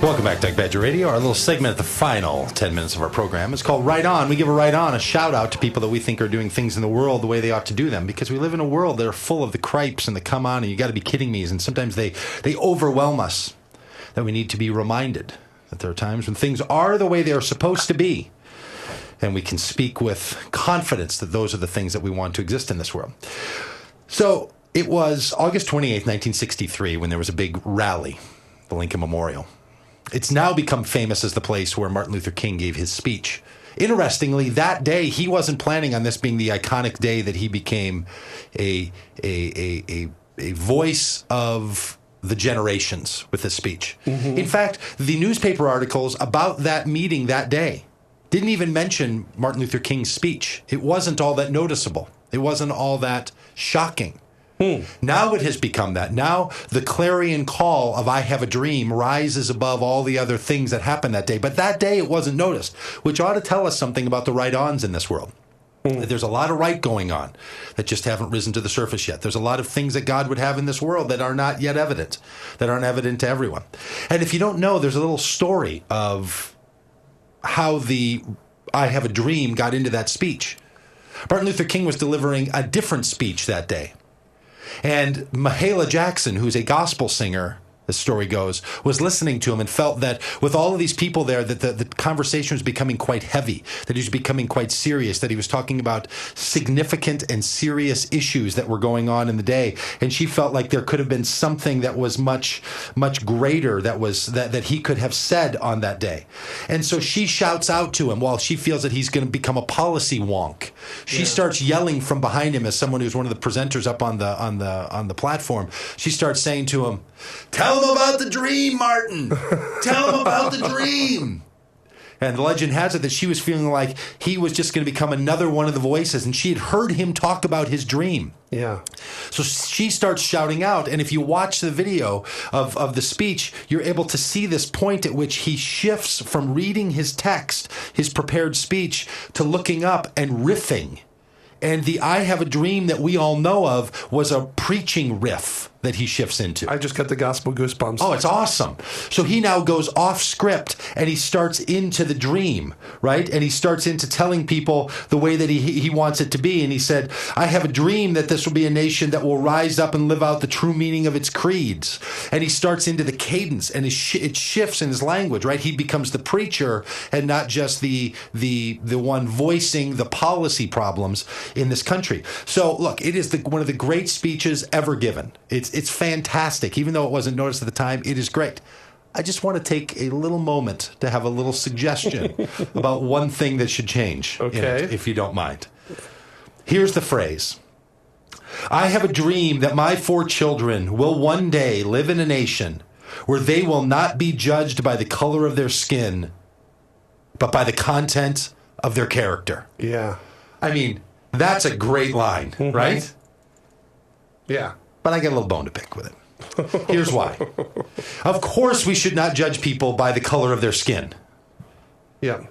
Welcome back to Pagitt Radio. Our little segment at the final 10 minutes of our program is called Right On. We give a right on, a shout out to people that we think are doing things in the world the way they ought to do them, because we live in a world that are full of the cripes and the come on and you got to be kidding me, and sometimes they overwhelm us, that we need to be reminded that there are times when things are the way they are supposed to be, and we can speak with confidence that those are the things that we want to exist in this world. So it was August 28th, 1963, when there was a big rally, the Lincoln Memorial. It's now become famous as the place where Martin Luther King gave his speech. Interestingly, that day, he wasn't planning on this being the iconic day that he became a voice of the generations with his speech. Mm-hmm. In fact, the newspaper articles about that meeting that day didn't even mention Martin Luther King's speech. It wasn't all that noticeable. It wasn't all that shocking. Now it has become that. Now the clarion call of I Have a Dream rises above all the other things that happened that day. But that day it wasn't noticed, which ought to tell us something about the right-ons in this world. There's a lot of right going on that just haven't risen to the surface yet. There's a lot of things that God would have in this world that are not yet evident, that aren't evident to everyone. And if you don't know, there's a little story of how the I Have a Dream got into that speech. Martin Luther King was delivering a different speech that day. And Mahalia Jackson, who's a gospel singer, the story goes, was listening to him and felt that with all of these people there, that the conversation was becoming quite heavy, that he was becoming quite serious, that he was talking about significant and serious issues that were going on in the day. And she felt like there could have been something that was much, much greater that he could have said on that day. And so she shouts out to him while she feels that he's going to become a policy wonk. She starts yelling from behind him as someone who's one of the presenters up on the platform. She starts saying to him, "Tell him about the dream, Martin. Tell him about the dream." And the legend has it that she was feeling like he was just going to become another one of the voices, and she had heard him talk about his dream. Yeah. So she starts shouting out, and if you watch the video of the speech, you're able to see this point at which he shifts from reading his text, his prepared speech, to looking up and riffing. And the I Have a Dream that we all know of was a preaching riff that he shifts into. I just got the gospel goosebumps. Oh, it's awesome. So he now goes off script and he starts into the dream, right? And he starts into telling people the way that he wants it to be. And he said, I have a dream that this will be a nation that will rise up and live out the true meaning of its creeds. And he starts into the cadence and it shifts in his language, right? He becomes the preacher and not just the one voicing the policy problems in this country. So look, it is one of the great speeches ever given. It's fantastic. Even though it wasn't noticed at the time, it is great. I just want to take a little moment to have a little suggestion about one thing that should change, okay, if you don't mind. Here's the phrase. I have a dream that my 4 children will one day live in a nation where they will not be judged by the color of their skin, but by the content of their character. Yeah. I mean, that's a great line, right? Yeah. But I get a little bone to pick with it. Here's why. Of course, we should not judge people by the color of their skin. Yeah.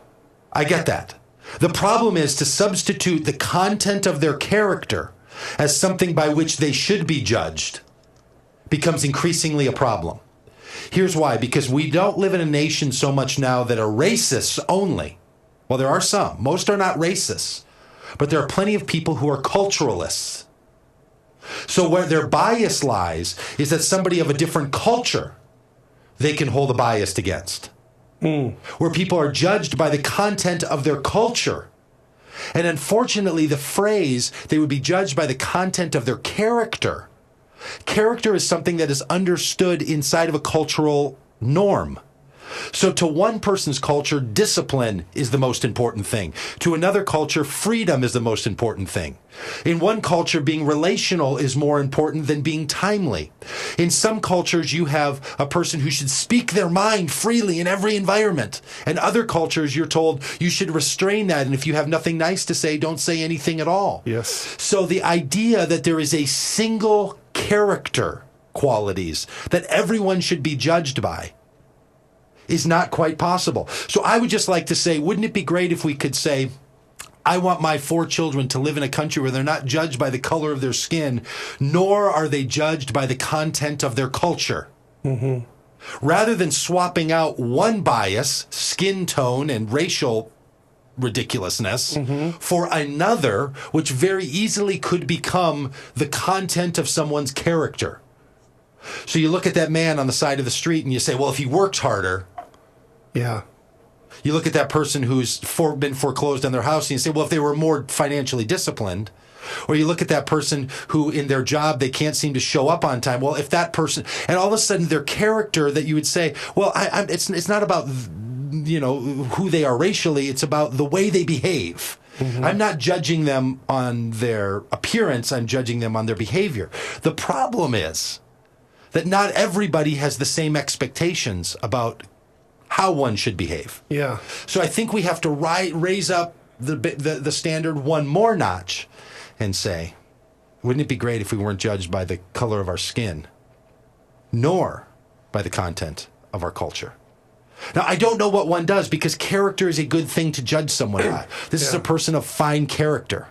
I get that. The problem is to substitute the content of their character as something by which they should be judged becomes increasingly a problem. Here's why. Because we don't live in a nation so much now that are racists only. Well, there are some. Most are not racists. But there are plenty of people who are culturalists. So where their bias lies is that somebody of a different culture they can hold a bias against. Where people are judged by the content of their culture. And unfortunately, the phrase, they would be judged by the content of their character. Character is something that is understood inside of a cultural norm. So to one person's culture, discipline is the most important thing. To another culture, freedom is the most important thing. In one culture, being relational is more important than being timely. In some cultures, you have a person who should speak their mind freely in every environment. In other cultures, you're told you should restrain that, and if you have nothing nice to say, don't say anything at all. Yes. So the idea that there is a single character qualities that everyone should be judged by is not quite possible. So I would just like to say, wouldn't it be great if we could say, I want my 4 children to live in a country where they're not judged by the color of their skin, nor are they judged by the content of their culture. rather than swapping out one bias, skin tone, and racial ridiculousness for another, which very easily could become the content of someone's character. So you look at that man on the side of the street and you say, well, if he works harder. Yeah. You look at that person who's been foreclosed on their house and you say, well, if they were more financially disciplined. Or you look at that person who in their job, they can't seem to show up on time. Well, if that person, and all of a sudden their character that you would say, well, it's not about, who they are racially. It's about the way they behave. I'm not judging them on their appearance. I'm judging them on their behavior. The problem is that not everybody has the same expectations about how one should behave. Yeah. So I think we have to raise up the standard one more notch and say, wouldn't it be great if we weren't judged by the color of our skin, nor by the content of our culture? Now, I don't know what one does, because character is a good thing to judge someone by. This is a person of fine character.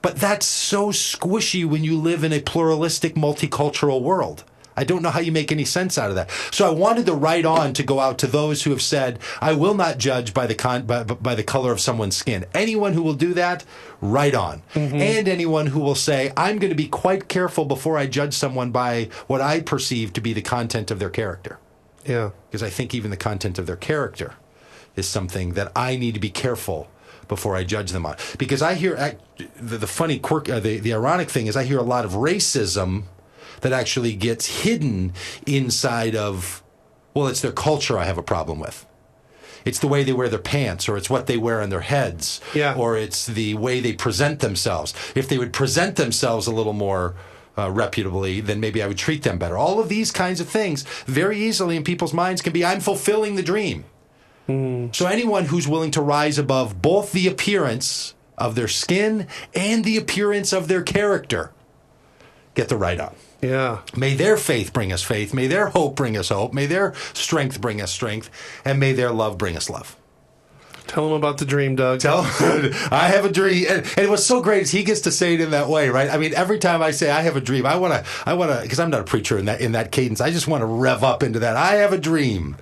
But that's so squishy when you live in a pluralistic, multicultural world. I don't know how you make any sense out of that. So I wanted to write on to go out to those who have said, I will not judge by the color of someone's skin. Anyone who will do that, write on. And anyone who will say, I'm going to be quite careful before I judge someone by what I perceive to be the content of their character. Yeah. Because I think even the content of their character is something that I need to be careful before I judge them on. Because I hear the funny quirk, the ironic thing is I hear a lot of racism that actually gets hidden inside of, well, it's their culture I have a problem with. It's the way they wear their pants, or it's what they wear on their heads, or it's the way they present themselves. If they would present themselves a little more reputably, then maybe I would treat them better. All of these kinds of things very easily in people's minds can be, I'm fulfilling the dream. So anyone who's willing to rise above both the appearance of their skin and the appearance of their character, get the right on. Yeah. May their faith bring us faith. May their hope bring us hope. May their strength bring us strength. And may their love bring us love. Tell him about the dream, Doug. Tell him, I have a dream. And what's so great is he gets to say it in that way, right? I mean, every time I say I have a dream, I want to, because I'm not a preacher in that cadence. I just want to rev up into that. I have a dream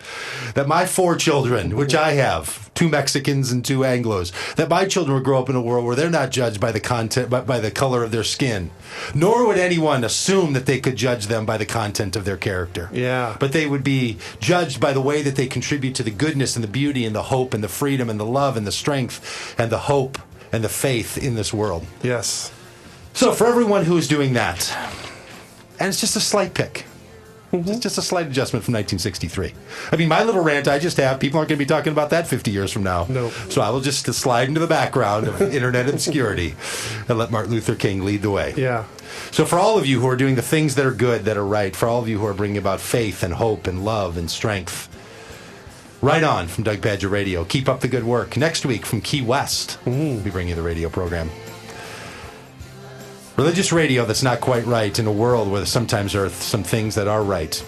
that my 4 children, which I have, 2 Mexicans and 2 Anglos, that my children will grow up in a world where they're not judged by the content, but by the color of their skin. Nor would anyone assume that they could judge them by the content of their character. Yeah. But they would be judged by the way that they contribute to the goodness and the beauty and the hope and the freedom and the love and the strength and the hope and the faith in this world. Yes. So for everyone who is doing that, and it's just a slight pick. It's just a slight adjustment from 1963. I mean, my little rant I just have, people aren't going to be talking about that 50 years from now. Nope. So I will just slide into the background of internet obscurity and let Martin Luther King lead the way. Yeah. So for all of you who are doing the things that are good, that are right, for all of you who are bringing about faith and hope and love and strength, right on from Doug Pagitt Radio. Keep up the good work. Next week from Key West, we'll be bringing you the radio program. Religious radio that's not quite right in a world where sometimes there are some things that are right.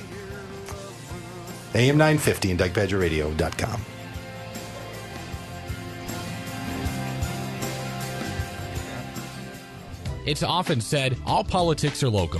AM 950 and DougPagittRadio.com. It's often said all politics are local.